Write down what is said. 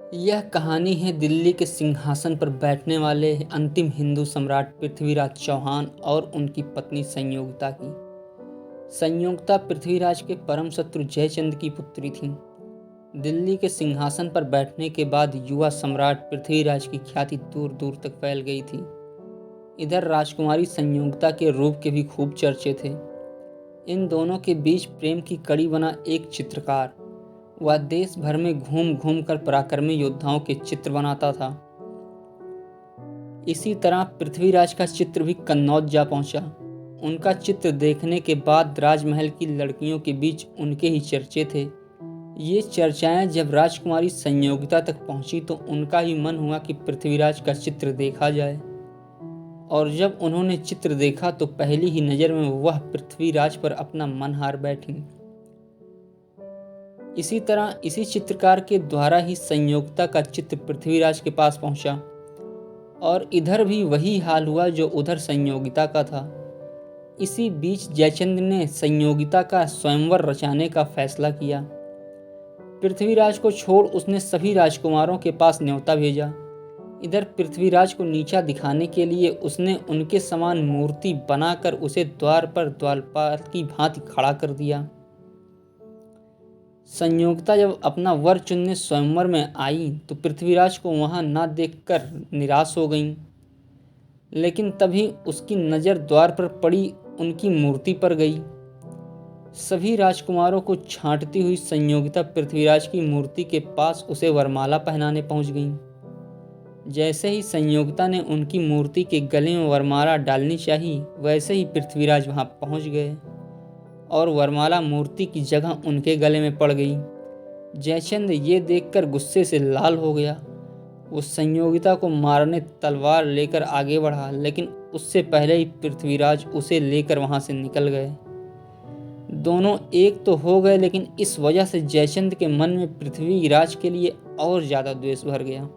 यह कहानी है दिल्ली के सिंहासन पर बैठने वाले अंतिम हिंदू सम्राट पृथ्वीराज चौहान और उनकी पत्नी संयोगिता की। संयोगिता पृथ्वीराज के परम शत्रु जयचंद की पुत्री थीं। दिल्ली के सिंहासन पर बैठने के बाद युवा सम्राट पृथ्वीराज की ख्याति दूर दूर तक फैल गई थी। इधर राजकुमारी संयोगिता के रूप के भी खूब चर्चे थे। इन दोनों के बीच प्रेम की कड़ी बना एक चित्रकार। वह देश भर में घूम घूम कर पराक्रमी योद्धाओं के चित्र बनाता था। इसी तरह पृथ्वीराज का चित्र भी कन्नौज जा पहुंचा। उनका चित्र देखने के बाद राजमहल की लड़कियों के बीच उनके ही चर्चे थे। ये चर्चाएं जब राजकुमारी संयोगिता तक पहुंची तो उनका ही मन हुआ कि पृथ्वीराज का चित्र देखा जाए। और जब उन्होंने चित्र देखा तो पहली ही नज़र में वह पृथ्वीराज पर अपना मन हार बैठी। इसी तरह इसी चित्रकार के द्वारा ही संयोगिता का चित्र पृथ्वीराज के पास पहुंचा और इधर भी वही हाल हुआ जो उधर संयोगिता का था। इसी बीच जयचंद ने संयोगिता का स्वयंवर रचाने का फैसला किया। पृथ्वीराज को छोड़ उसने सभी राजकुमारों के पास न्योता भेजा। इधर पृथ्वीराज को नीचा दिखाने के लिए उसने उनके समान मूर्ति बनाकर उसे द्वार पर द्वारपाल की भांति खड़ा कर दिया। संयोगिता जब अपना वर चुनने स्वयंवर में आई तो पृथ्वीराज को वहां न देखकर निराश हो गईं। लेकिन तभी उसकी नज़र द्वार पर पड़ी उनकी मूर्ति पर गई। सभी राजकुमारों को छांटती हुई संयोगिता पृथ्वीराज की मूर्ति के पास उसे वरमाला पहनाने पहुंच गईं। जैसे ही संयोगिता ने उनकी मूर्ति के गले में वरमाला डालनी चाहिए वैसे ही पृथ्वीराज वहां पहुंच गए और वरमाला मूर्ति की जगह उनके गले में पड़ गई। जयचंद ये देखकर गुस्से से लाल हो गया। वो संयोगिता को मारने तलवार लेकर आगे बढ़ा, लेकिन उससे पहले ही पृथ्वीराज उसे लेकर वहां से निकल गए। दोनों एक तो हो गए, लेकिन इस वजह से जयचंद के मन में पृथ्वीराज के लिए और ज्यादा द्वेष भर गया।